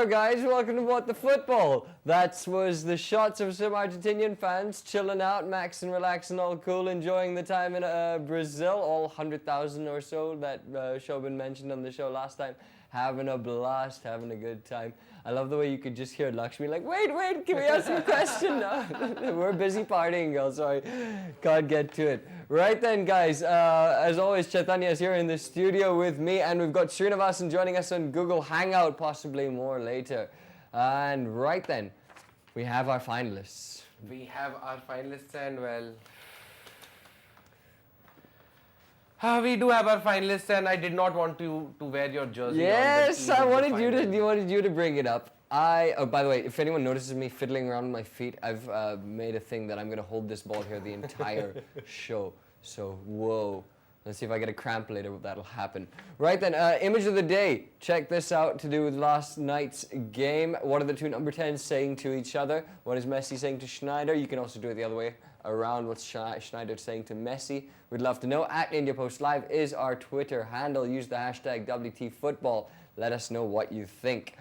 guys. Welcome to What the Football. That was the shots of some Argentinian fans chilling out, maxing, relaxing, all cool, enjoying the time in Brazil. All 100,000 or so that Shobin mentioned on the show last time. Having a blast, having a good time. I love the way you could just hear Lakshmi like, wait, can we ask you a question? No, we're busy partying, girl. Sorry, can't get to it. Right then, guys, as always, Chaitanya is here in the studio with me, and we've got Srinivasan joining us on Google Hangout, possibly more later. And right then, we have our finalists. We have our finalists, and well, we do have our finalists, and I did not want to wear your jersey. Yes, I wanted you to bring it up. Oh, by the way, if anyone notices me fiddling around with my feet, I've made a thing that I'm going to hold this ball here the entire show. So, whoa. Let's see if I get a cramp later, that'll happen. Right then, image of the day. Check this out to do with last night's game. What are the two number 10s saying to each other? What is Messi saying to Schneider? You can also do it the other way around. What's Schneider saying to Messi? We'd love to know. At India Post Live is our Twitter handle. Use the hashtag WTFootball. Let us know what you think.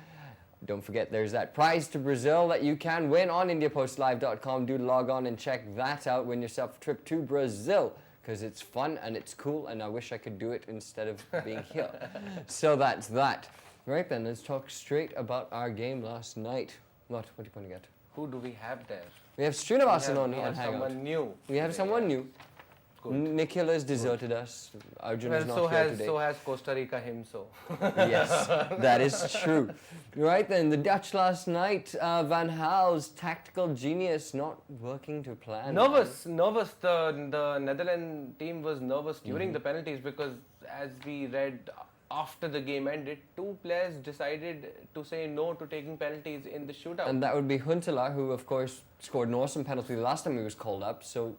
Don't forget, there's that prize to Brazil that you can win on IndiaPostLive.com. Do log on and check that out. Win yourself a trip to Brazil, because it's fun and it's cool, and I wish I could do it instead of being here. So that's that. Right then, let's talk straight about our game last night. What are you pointing at? Who do we have there? We have Srinivasan on We have Hangout. someone new. We have someone new. Good. Nikhil has deserted us. Arjun is not so here has today. so has Costa Rica him so. Yes, that is true. Right then, the Dutch last night, Van Gaal's tactical genius not working to plan. Nervous. The Netherlands team was nervous during the penalties because, as we read after the game ended, two players decided to say no to taking penalties in the shootout. And that would be Huntelaar, who of course scored an awesome penalty the last time he was called up. So,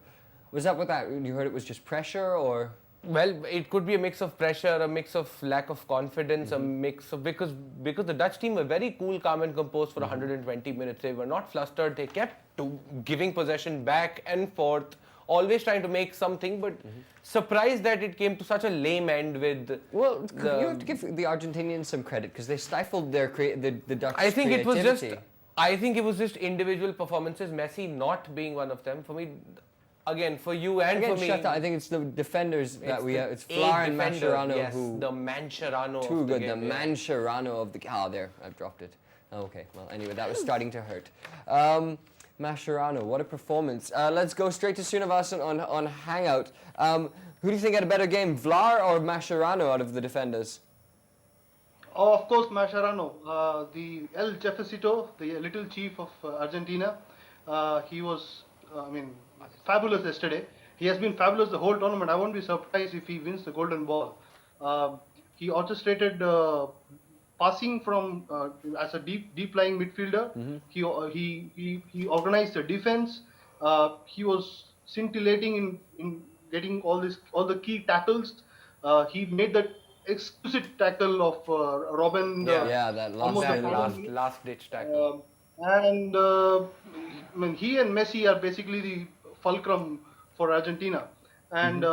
was that what that? You heard it was just pressure, or? Well, it could be a mix of pressure, a mix of lack of confidence, a mix of because the Dutch team were very cool, calm, and composed for 120 minutes. They were not flustered. They kept giving possession back and forth, always trying to make something. But surprised that it came to such a lame end with. Well, you have to give the Argentinians some credit because they stifled their the Dutch I think creativity. it was just individual performances. Messi not being one of them. For me. Again, for you and for me, I think it's the defenders that we have. It's Flar and Mascherano, yes, who the Mascherano. Too of the good, game, the Mascherano of the. There, I've dropped it. Okay, well, anyway, that was starting to hurt. Mascherano, what a performance! Let's go straight to Srinivasan on Hangout. Who do you think had a better game, Vlar or Mascherano, out of the defenders? Oh, of course, Mascherano, the El Jefecito, the little chief of Argentina. He was, fabulous yesterday. He has been fabulous the whole tournament. I won't be surprised if he wins the golden ball. He orchestrated passing from as a deep lying midfielder. He organized the defense. He was scintillating in getting all the key tackles. He made that exquisite tackle of Robin. That last ditch tackle. He and Messi are basically the fulcrum for Argentina, and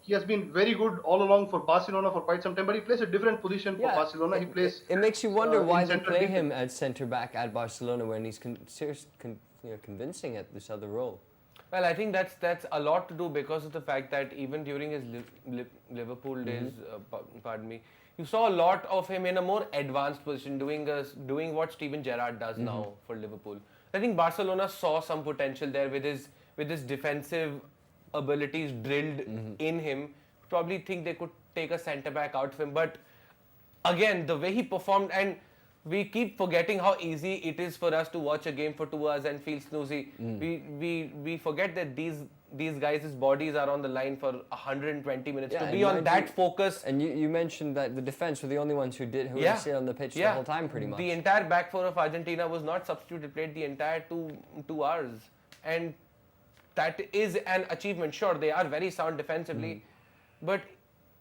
he has been very good all along for Barcelona for quite some time. But he plays a different position for Barcelona. He plays. It makes you wonder why they play him at centre back at Barcelona when he's convincing at this other role. Well, I think that's a lot to do because of the fact that even during his Liverpool days, pardon me, you saw a lot of him in a more advanced position, doing what Steven Gerrard does now for Liverpool. I think Barcelona saw some potential there with his defensive abilities drilled in him. Probably think they could take a centre back out of him, but again, the way he performed, and we keep forgetting how easy it is for us to watch a game for 2 hours and feel snoozy. We forget that these guys' bodies are on the line for 120 minutes to be on that focus. And you mentioned that the defense were the only ones who stayed on the pitch the whole time pretty much. The entire back four of Argentina was not substituted, played the entire two hours. And that is an achievement. Sure, they are very sound defensively, but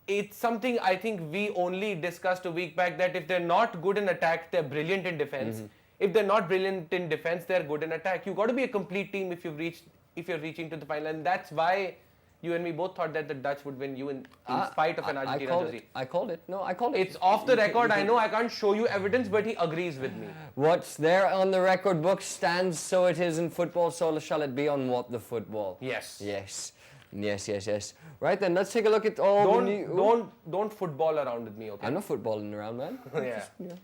it's something I think we only discussed a week back, that if they're not good in attack, they're brilliant in defense. If they're not brilliant in defense, they're good in attack. You've got to be a complete team if you're reaching to the final, and that's why You and me both thought that the Dutch would win you in spite of an Argentina jersey. I called it. No, I called it. It's off the record. I know I can't show you evidence, but he agrees with me. What's there on the record book stands, so it is in football, so shall it be on What the Football. Yes. Yes. Yes. Right then, let's take a look at all the new... Don't football around with me, okay? I'm not footballing around, man.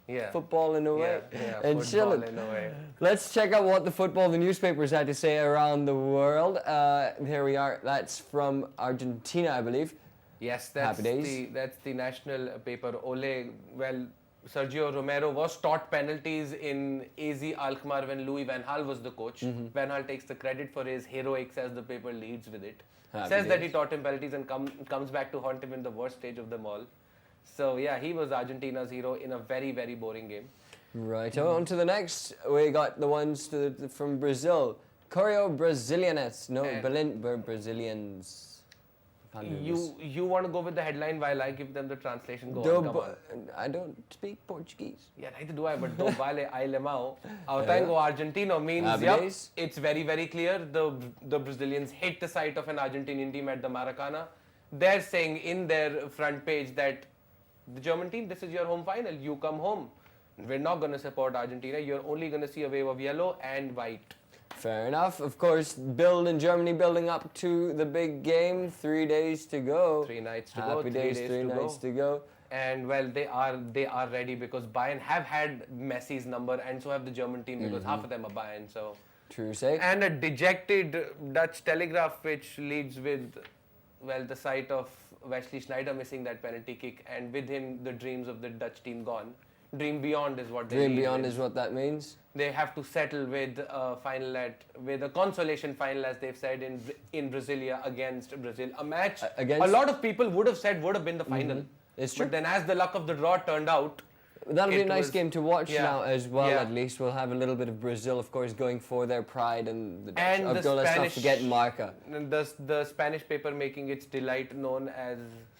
Yeah. Footballing away. Yeah, and chilling. Away. Let's check out what the football, the newspapers had to say around the world. Here we are. That's from Argentina, I believe. Yes, Happy days. that's the national paper. Ole, well, Sergio Romero was taught penalties in AZ Alkmaar when Louis van Gaal was the coach. Van Gaal takes the credit for his heroics as the paper leads with it. Says that he taught him penalties and comes back to haunt him in the worst stage of them all. So yeah, he was Argentina's hero in a very, very boring game. Right, on to the next. We got the ones from Brazil. Choreo Brasilianes. No, Brazilians. You want to go with the headline while I give them the translation? Come on. I don't speak Portuguese. Yeah, neither do I, but do vale ailemao. Tango Argentino means, it's very, very clear. The Brazilians hit the site of an Argentinian team at the Maracana. They're saying in their front page that the German team, this is your home final. You come home. We're not going to support Argentina. You're only going to see a wave of yellow and white. Fair enough. Of course, Germany building up to the big game. 3 days to go. 3 nights to go. 3 days, days 3 nights to go. And well, they are ready because Bayern have had Messi's number, and so have the German team because half of them are Bayern. So true say. And a dejected Dutch Telegraph, which leads with, well, the sight of Wesley Sneijder missing that penalty kick, and with him the dreams of the Dutch team gone. Dream beyond is what they Dream beyond is what that means. They have to settle with a consolation final, as they've said, in Brasilia against Brazil. A match a lot of people would have said would have been the final. It's true. But then, as the luck of the draw turned out, that'll be a nice game to watch now as well. At least we'll have a little bit of Brazil, of course, going for their pride, and the Dutch. Let's not forget Marca. The Spanish paper making its delight known as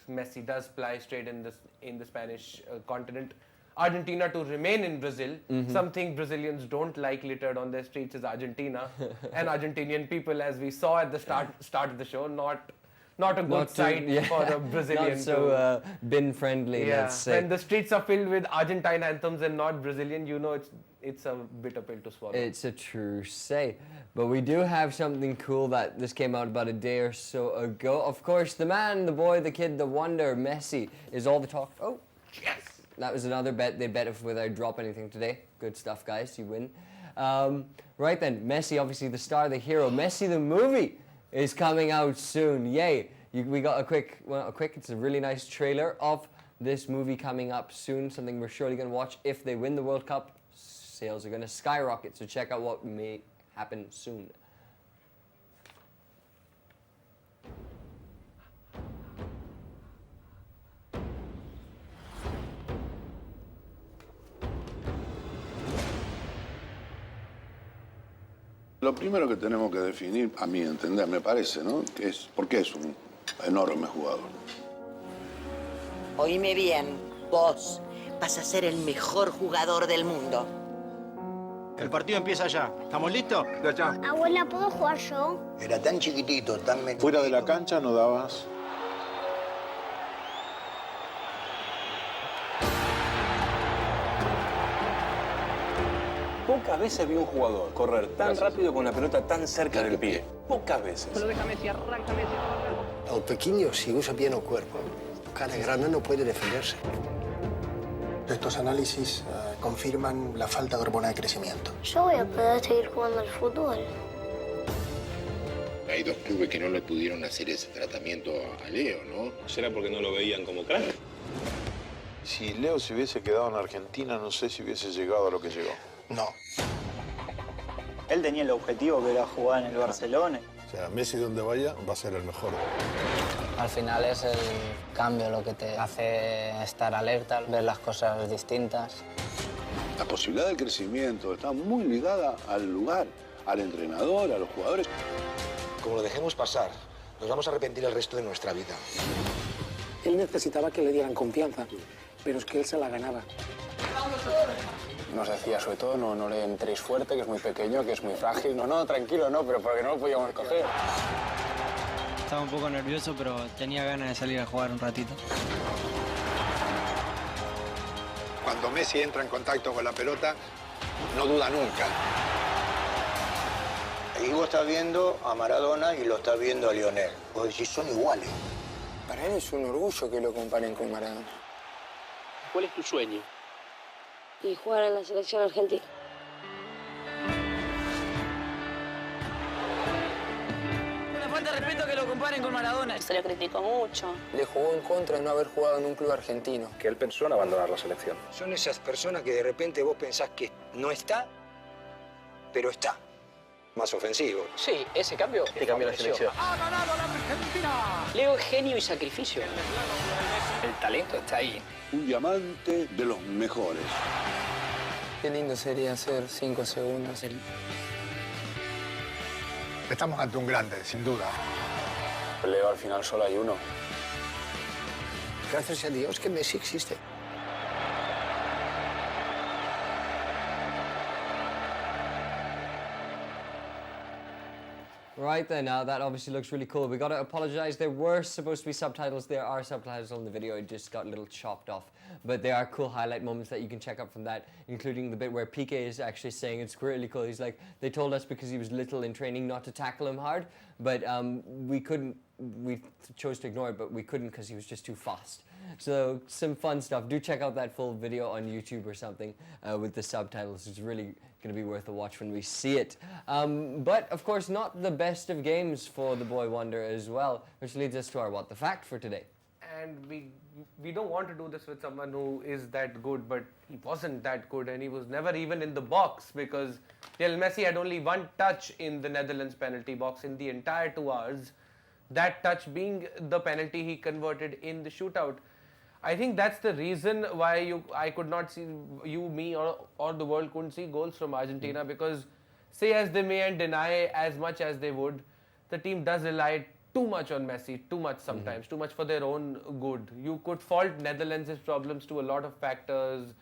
Messi does fly straight in the Spanish continent. Argentina to remain in Brazil. Something Brazilians don't like littered on their streets is Argentina and Argentinian people, as we saw at the start of the show. Not a good sight for a Brazilian. Not so bin friendly. Let's say. When the streets are filled with Argentine anthems and not Brazilian, you know it's a bitter pill to swallow. It's a true say. But we do have something cool that this came out about a day or so ago. Of course, the man, the boy, the kid, the wonder, Messi is all the talk. Oh, yes. That was another bet. They bet if I drop anything today. Good stuff, guys. You win. Right then, Messi, obviously the star, the hero. Messi, the movie, is coming out soon. Yay. We got a quick, it's a really nice trailer of this movie coming up soon. Something we're surely going to watch. If they win the World Cup, sales are going to skyrocket. So check out what may happen soon. Lo primero que tenemos que definir, a mi entender, me parece, ¿no? Que es por qué es un enorme jugador. Oíme bien, vos vas a ser el mejor jugador del mundo. El partido empieza ya. ¿Estamos listos? Ya. Abuela, ¿puedo jugar yo? Era tan chiquitito, tan metido. Fuera de la cancha no dabas. Pocas veces vi un jugador correr tan rápido con la pelota tan cerca del pie. Pocas veces. Pero déjame si arranca Messi. El pequeño, si usa bien el cuerpo, cara grande no puede defenderse. Estos análisis confirman la falta de hormona de crecimiento. Yo voy a poder seguir jugando al fútbol. Hay 2 clubes que no le pudieron hacer ese tratamiento a Leo, ¿no? ¿Será porque no lo veían como crack? Si Leo se hubiese quedado en Argentina, no sé si hubiese llegado a lo que llegó. No. Él tenía el objetivo que era jugar en el Barcelona. O sea, Messi donde vaya va a ser el mejor. Al final es el cambio lo que te hace estar alerta, ver las cosas distintas. La posibilidad del crecimiento está muy ligada al lugar, al entrenador, a los jugadores. Como lo dejemos pasar, nos vamos a arrepentir el resto de nuestra vida. Él necesitaba que le dieran confianza, pero es que él se la ganaba. Nos decía, sobre todo, no le entréis fuerte, que es muy pequeño, que es muy frágil. No, tranquilo, no, pero porque no lo podíamos coger. Estaba un poco nervioso, pero tenía ganas de salir a jugar un ratito. Cuando Messi entra en contacto con la pelota, no duda nunca. Y vos estás viendo a Maradona y lo estás viendo a Lionel. Vos decís, son iguales. Para él es un orgullo que lo comparen con Maradona. ¿Cuál es tu sueño? Y jugar en la selección argentina. Una falta de respeto que lo comparen con Maradona. Se lo criticó mucho. Le jugó en contra de no haber jugado en un club argentino. Que él pensó en abandonar la selección. Son esas personas que de repente vos pensás que no está, pero está. Más ofensivo. Sí, ese cambio Te cambió la selección. ¡Ha ganado la Argentina! Leo es genio y sacrificio. El talento está ahí. Un diamante de los mejores. Qué lindo sería hacer 5 segundos. Estamos ante un grande, sin duda. Leo, al final solo hay uno. Gracias a Dios que Messi existe. Right then, now that obviously looks really cool. We gotta apologize. There were supposed to be subtitles. There are subtitles on the video. It just got a little chopped off. But there are cool highlight moments that you can check out from that, including the bit where PK is actually saying it's really cool. He's like, they told us because he was little in training not to tackle him hard, but we chose to ignore it, but we couldn't because he was just too fast. So some fun stuff. Do check out that full video on YouTube or something with the subtitles. It's really going to be worth a watch when we see it. But of course, not the best of games for the boy wonder as well, which leads us to our What the Fact for today. And we don't want to do this with someone who is that good, but he wasn't that good, and he was never even in the box because Lionel Messi had only one touch in the Netherlands penalty box in the entire 2 hours. That touch being the penalty he converted in the shootout. I think that's the reason why I could not see, me, or the world couldn't see goals from Argentina, because say as they may and deny as much as they would, the team does rely too much on Messi, too much sometimes, too much for their own good. You could fault Netherlands' problems to a lot of factors,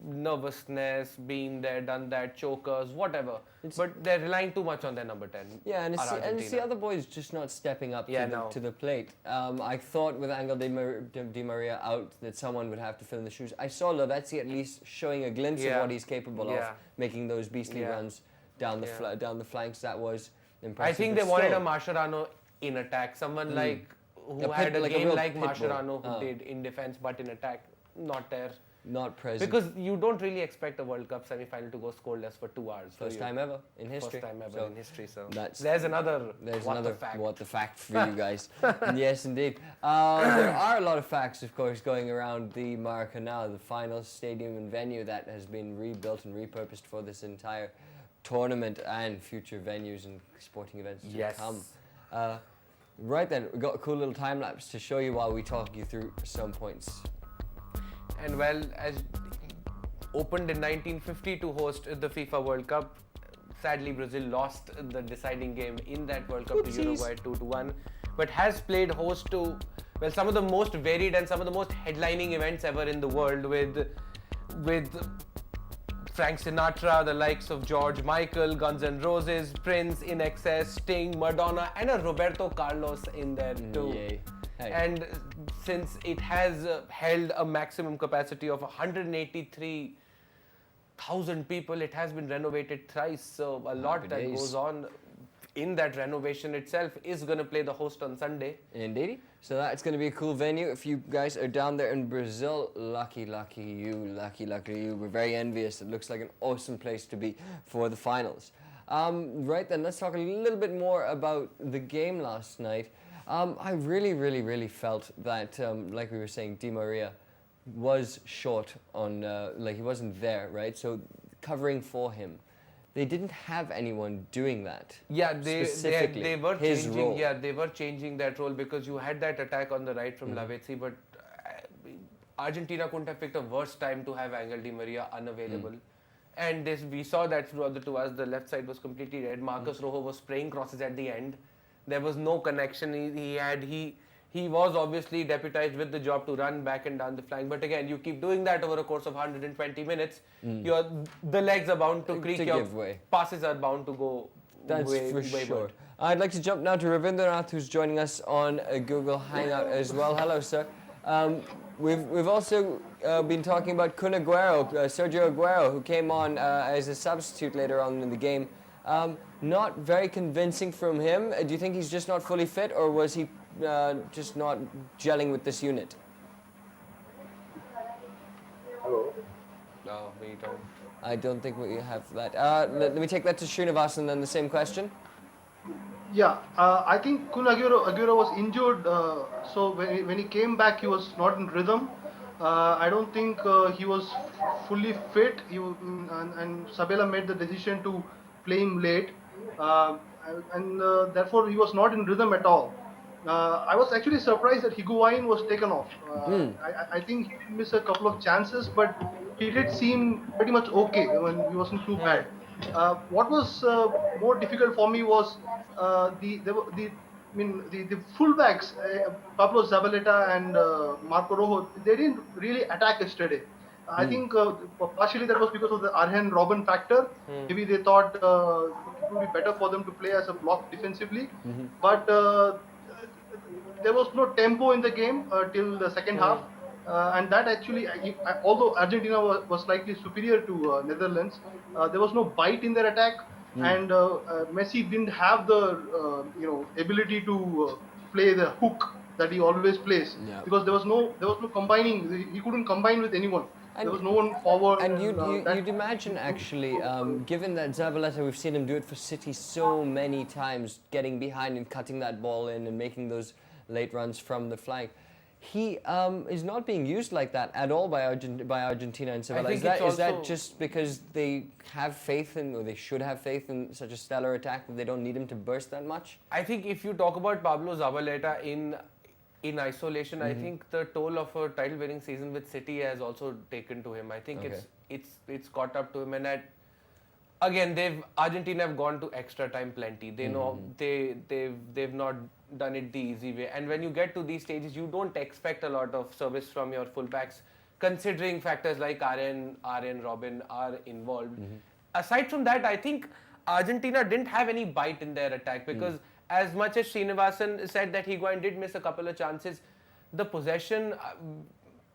nervousness, being there, done that, chokers, whatever. But they're relying too much on their number 10. Yeah, and it's the other boys just not stepping up to the plate. I thought with Angel Di Maria out that someone would have to fill in the shoes. I saw Lavezzi at least showing a glimpse of what he's capable of, making those beastly runs down the flanks. That was impressive. I think they wanted a Mascherano in attack, someone like who had a game like Mascherano who did in defense but in attack, not there. Not present. Because you don't really expect a World Cup semi-final to go scoreless for 2 hours. First time ever in history. First time ever in history. So there's another fact. What the fact for you guys. Yes, indeed. There are a lot of facts, of course, going around the Maracanã, the final stadium and venue that has been rebuilt and repurposed for this entire tournament and future venues and sporting events to come. Right then, we've got a cool little time lapse to show you while we talk you through some points. And well, as opened in 1950 to host the FIFA World Cup, sadly Brazil lost the deciding game in that World Cup to Uruguay 2-1, but has played host to some of the most varied and some of the most headlining events ever in the world, with Frank Sinatra, the likes of George Michael, Guns N' Roses, Prince, In Excess, Sting, Madonna, and a Roberto Carlos in there too. Yay. Hey. And since it has held a maximum capacity of 183,000 people, it has been renovated thrice. So a lot that goes on in that renovation itself is going to play the host on Sunday. Indeed. So that's going to be a cool venue. If you guys are down there in Brazil, lucky you. We're very envious. It looks like an awesome place to be for the finals. Right then, let's talk a little bit more about the game last night. I really felt that, like we were saying, Di Maria was short on, he wasn't there, right? So covering for him, they didn't have anyone doing that. Yeah, they were his changing. Role. Yeah, they were changing that role because you had that attack on the right from Lavezzi, but Argentina couldn't have picked a worse time to have Angel Di Maria unavailable. And we saw that throughout the 2 hours. The left side was completely red. Marcus Rojo was spraying crosses at the end. There was no connection. He was obviously deputized with the job to run back and down the flank. But again, you keep doing that over a course of 120 minutes, the legs are bound to creak. Your passes are bound to go That's for sure. I'd like to jump now to Ravindranath, who's joining us on Google Hangout as well. Hello, sir. We've also been talking about Sergio Aguero, who came on as a substitute later on in the game. Not very convincing from him. Do you think he's just not fully fit, or was he just not gelling with this unit? Hello. No, we don't. I don't think we have that. Let me take that to Srinivas and then the same question. Yeah, I think Kun Aguero was injured, so when he came back, he was not in rhythm. I don't think he was fully fit. And Sabella made the decision to play him late, and therefore he was not in rhythm at all. I was actually surprised that Higuain was taken off. I think he did miss a couple of chances, but he did seem pretty much okay when he wasn't too bad. What was more difficult for me was the fullbacks, Pablo Zabaleta and Marco Rojo. They didn't really attack yesterday. I think partially that was because of the Arjen Robben factor. Maybe they thought it would be better for them to play as a block defensively. But there was no tempo in the game till the second half. And that actually, although Argentina was slightly superior to Netherlands, there was no bite in their attack. And Messi didn't have the ability to play the hook that he always plays, because there was no combining. He couldn't combine with anyone. There was no one forward. And you'd imagine, actually, given that Zabaleta, we've seen him do it for City so many times, getting behind and cutting that ball in and making those late runs from the flank. He is not being used like that at all by Argentina and Sabella. Is that just because they have faith in, or they should have faith in such a stellar attack that they don't need him to burst that much? I think if you talk about Pablo Zabaleta in isolation, I think the toll of a title-winning season with City has also taken to him. I think it's caught up to him, and again, Argentina have gone to extra time plenty. They know they've not done it the easy way, and when you get to these stages, you don't expect a lot of service from your fullbacks, considering factors like Arjen Robben are involved. Aside from that, I think Argentina didn't have any bite in their attack, because as much as Srinivasan said that Higuain did miss a couple of chances, the possession,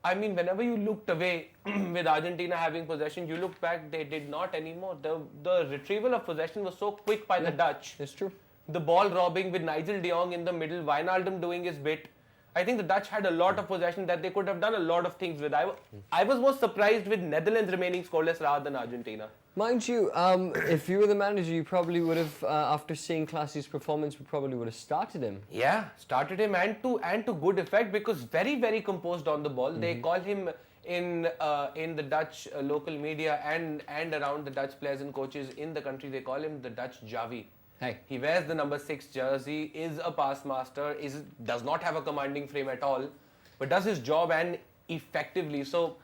I mean, whenever you looked away with Argentina having possession, you looked back, they did not anymore. The retrieval of possession was so quick by the Dutch. That's true. The ball robbing with Nigel de Jong in the middle, Wijnaldum doing his bit. I think the Dutch had a lot of possession that they could have done a lot of things with. I was more surprised with Netherlands remaining scoreless rather than Argentina. Mind you, if you were the manager, you probably would have, after seeing Klaasie's performance, probably would have started him. Yeah, started him and to good effect, because very, very composed on the ball. They call him in the Dutch local media and around the Dutch players and coaches in the country, they call him the Dutch Javi. Hey. He wears the number 6 jersey, is a pass master, does not have a commanding frame at all, but does his job and effectively. So,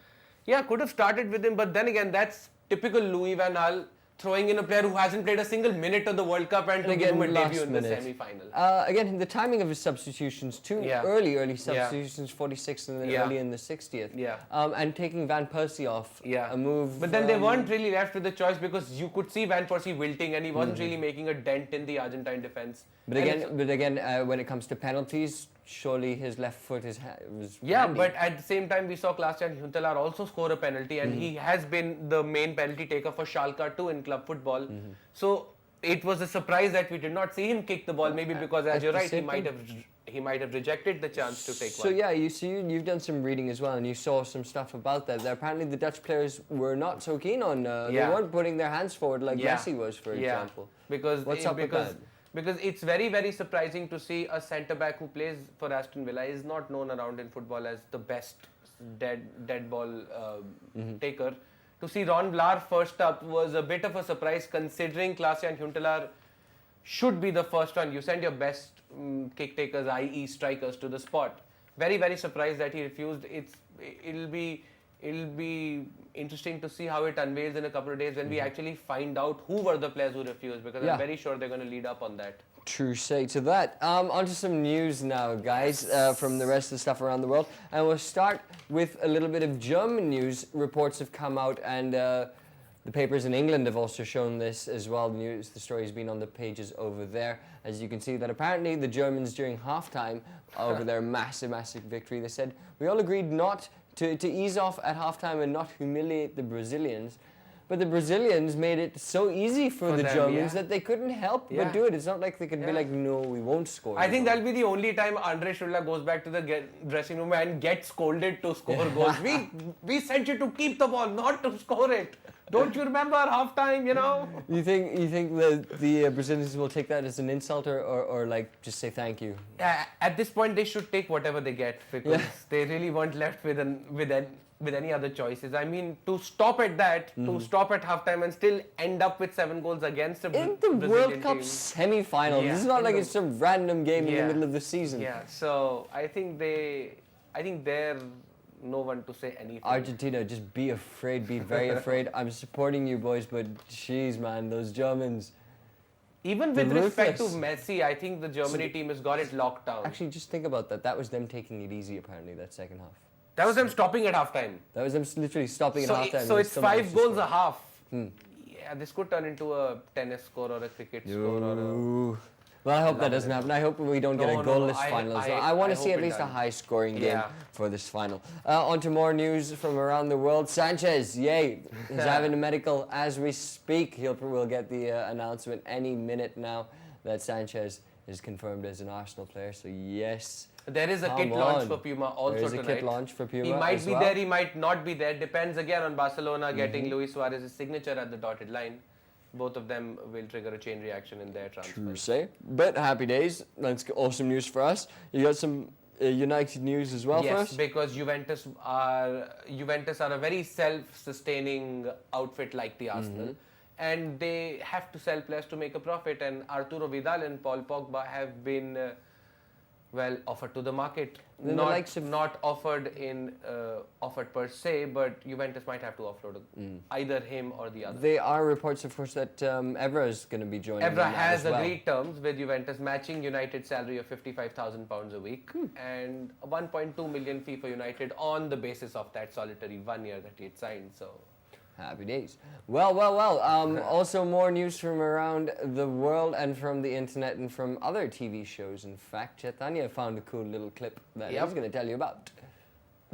yeah, could have started with him, but then again, that's typical Louis van Gaal, throwing in a player who hasn't played a single minute of the World Cup and to give him a debut in the semi-final. Again, the timing of his substitutions too, early substitutions, 46th and then early in the 60th. And taking Van Persie off, a move. But then they weren't really left with the choice, because you could see Van Persie wilting and he wasn't really making a dent in the Argentine defense. But again, when it comes to penalties, surely his left foot was handy. But at the same time, we saw Klaas-Jan Huntelaar also score a penalty, and he has been the main penalty taker for Schalke too in club football. So it was a surprise that we did not see him kick the ball, maybe because, as you're right, he might have rejected the chance to take one. So yeah, you've done some reading as well, and you saw some stuff about that. Apparently the Dutch players were not so keen on, they weren't putting their hands forward like Messi was, for example. What's up with that? Because it's very, very surprising to see a centre-back who plays for Aston Villa is not known around in football as the best dead ball taker. To see Ron Vlaar first up was a bit of a surprise, considering Klaas-Jan Huntelaar should be the first one. You send your best kick takers, i.e. strikers, to the spot. Very, very surprised that he refused. It'll be interesting to see how it unveils in a couple of days when we actually find out who were the players who refused, because I'm very sure they're going to lead up on that. True say to that. On to some news now, guys, from the rest of the stuff around the world. And we'll start with a little bit of German news. Reports have come out, and The papers in England have also shown this as well. The story has been on the pages over there. As you can see, that apparently the Germans during halftime over their massive victory, they said, we all agreed not to ease off at halftime and not humiliate the Brazilians. But the Brazilians made it so easy for the them, Germans yeah. that they couldn't help but do it. It's not like they could be like, no, we won't score. I think that'll be the only time Andre Schürrle goes back to the dressing room and gets scolded to score goals. We sent you to keep the ball, not to score it. Don't you remember halftime, you know? You think the Brazilians will take that as an insult or like just say thank you? At this point, they should take whatever they get because they really weren't left with any other choices. I mean, to stop at that, to stop at halftime and still end up with 7 goals against a in the Brazilian World Cup team. semi-final. This is not like it's some random game in the middle of the season. Yeah, so I think they're no one to say anything. Argentina, just be afraid, be very afraid. I'm supporting you boys, but jeez, man, those Germans. Even with respect to Messi, I think the Germany team has got it locked down. Actually, just think about that. That was them taking it easy, apparently, that second half. That was them stopping at halftime. That was them literally stopping at halftime. So it's 5 goals a half. Yeah, this could turn into a tennis score or a cricket score or a... Well, I hope that doesn't happen. I hope we don't get a goalless final. I want to see at least a high-scoring game for this final. On to more news from around the world. Sanchez, yay, is having a medical as we speak. We'll get the announcement any minute now that Sanchez is confirmed as an Arsenal player. So yes. There is a kit launch for Puma also tonight. There is a kit launch for Puma. He might be there, he might not be there. Depends again on Barcelona getting Luis Suarez's signature at the dotted line. Both of them will trigger a chain reaction in their transfer. True say. But happy days. That's awesome news for us. You got some United news as well for us? Yes, because Juventus are a very self-sustaining outfit like the Arsenal. And they have to sell players to make a profit. And Arturo Vidal and Paul Pogba have been... offered to the market. Not offered per se, but Juventus might have to offload either him or the other. There are reports, of course, that Evra is going to be joining. Evra has agreed terms with Juventus, matching United's salary of £55,000 a week and a 1.2 million fee for United on the basis of that solitary 1 year that he had signed. So. Happy days. Well. Also more news from around the world and from the internet and from other TV shows. In fact, Chaitanya found a cool little clip that he's going to tell you about.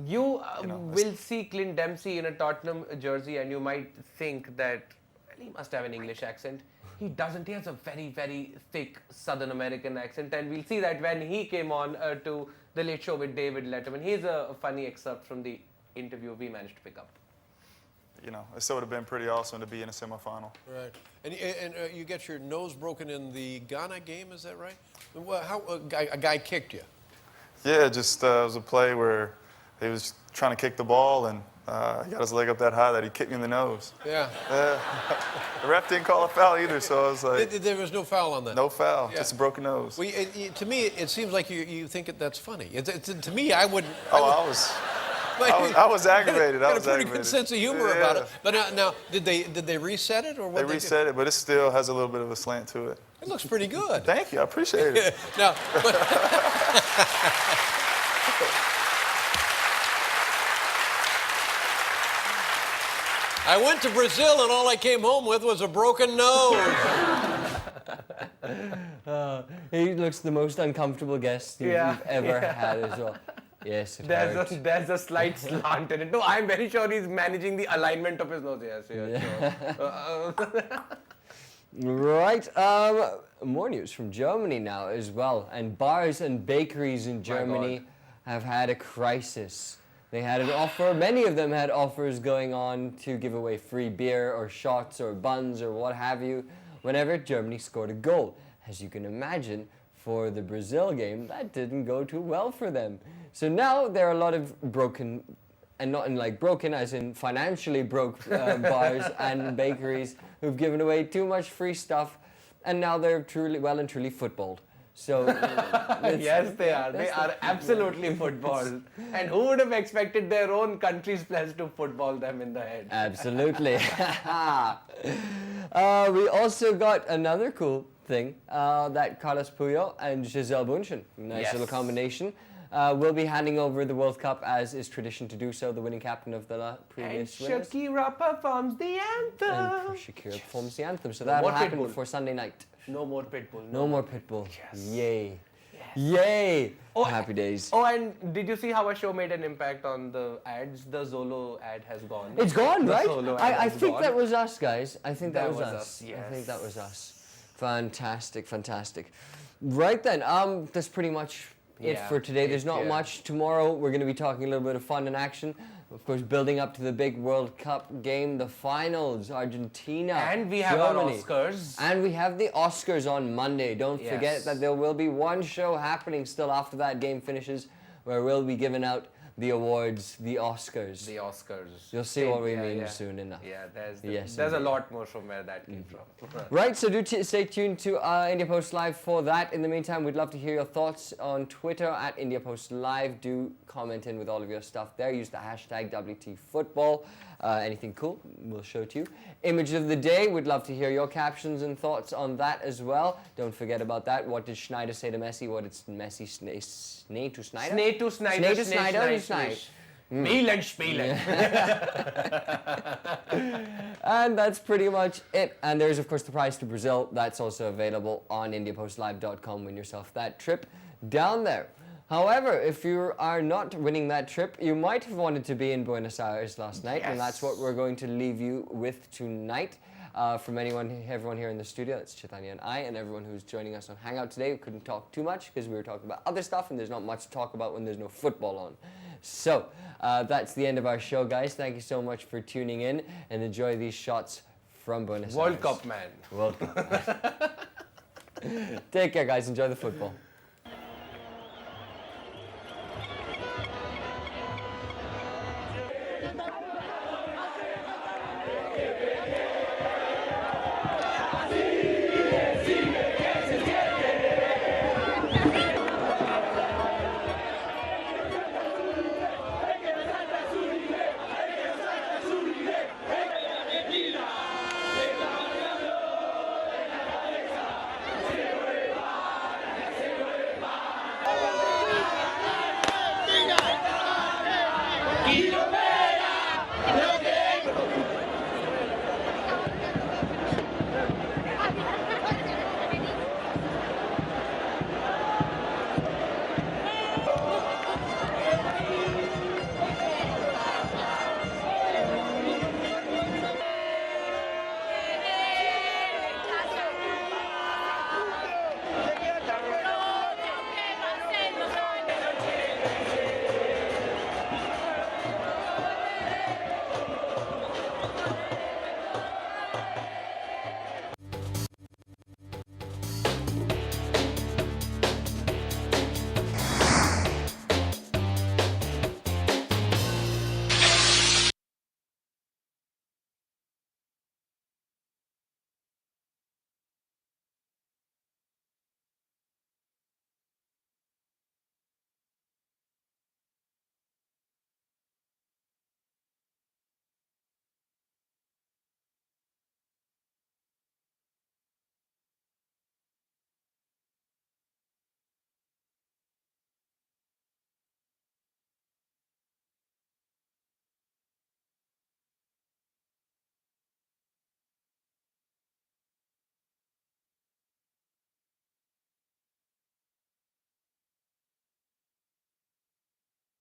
You will see Clint Dempsey in a Tottenham jersey and you might think that he must have an English accent. He doesn't. He has a very, very thick Southern American accent, and we'll see that when he came on to The Late Show with David Letterman. Here's a funny excerpt from the interview we managed to pick up. You know, it still would have been pretty awesome to be in a semifinal. Right. And you get your nose broken in the Ghana game, is that right? How a guy kicked you? Yeah, just it was a play where he was trying to kick the ball and he got his leg up that high that he kicked me in the nose. Yeah. The ref didn't call a foul either, so I was like... There was no foul on that? No foul, just a broken nose. Well, to me, it seems like you think that's funny. To me, I wouldn't... I was aggravated. I was pretty good sense of humor about it. But now, did they reset it or what? They reset it, but it still has a little bit of a slant to it. It looks pretty good. Thank you. I appreciate it. Now, I went to Brazil and all I came home with was a broken nose. He looks the most uncomfortable guest you've ever had as well. Yes, there's a slight slant in it. No, I'm very sure he's managing the alignment of his nose. Yes, sure. Right. More news from Germany now as well. And bars and bakeries in Germany have had a crisis. They had an offer. Many of them had offers going on to give away free beer or shots or buns or what have you whenever Germany scored a goal. As you can imagine, for the Brazil game, that didn't go too well for them. So now there are a lot of broken, and not in like broken as in financially broke bars and bakeries who've given away too much free stuff, and now they're truly footballed. So yes, they are. They are absolutely footballed. And who would have expected their own country's players to football them in the head? Absolutely. We also got another cool thing that Carlos Puyol and Gisele Bündchen, nice little combination. will be handing over the World Cup, as is tradition to do so, the winning captain of the previous winners. Shakira performs the anthem. And Shakira performs the anthem. So that'll happen before Sunday night. No more Pitbull. No more Pitbull. Yes. Yay. Yes. Yay. Happy days. Oh, and did you see how our show made an impact on the ads? The Zolo ad has gone. It's gone, right? I has think gone. that was us, guys. I think that was us. Yes. I think that was us. Fantastic, fantastic. Right then, that's pretty much it for today. There's not much. Tomorrow we're going to be talking a little bit of fun and action. Of course, building up to the big World Cup game, the finals, Argentina, And we have Germany. our Oscars. And we have the Oscars on Monday. Don't forget that there will be one show happening still after that game finishes, where we'll be giving out the awards, the Oscars. The Oscars. You'll see what we mean soon enough. Yeah, Yes, there's a indeed. lot more from where that came from. Right, so do stay tuned to India Post Live for that. In the meantime, we'd love to hear your thoughts on Twitter at India Post Live. Do comment in with all of your stuff there. Use the hashtag WTFootball. Anything cool, we'll show it to you. Image of the day, we'd love to hear your captions and thoughts on that as well. Don't forget about that. What did Schneider say to Messi? What did Messi Snee to Snyder? Snee to Snyder. Snyder. Spielen. And that's pretty much it. And there's, of course, the prize to Brazil. That's also available on IndiaPostLive.com. Win yourself that trip down there. However, if you are not winning that trip, you might have wanted to be in Buenos Aires last night, and that's what we're going to leave you with tonight. From everyone here in the studio, that's Chaitanya and I, and everyone who's joining us on Hangout today. We couldn't talk too much because we were talking about other stuff, and there's not much to talk about when there's no football on. So that's the end of our show, guys. Thank you so much for tuning in, and enjoy these shots from Buenos Aires. World Cup, man. World Cup. Take care, guys. Enjoy the football.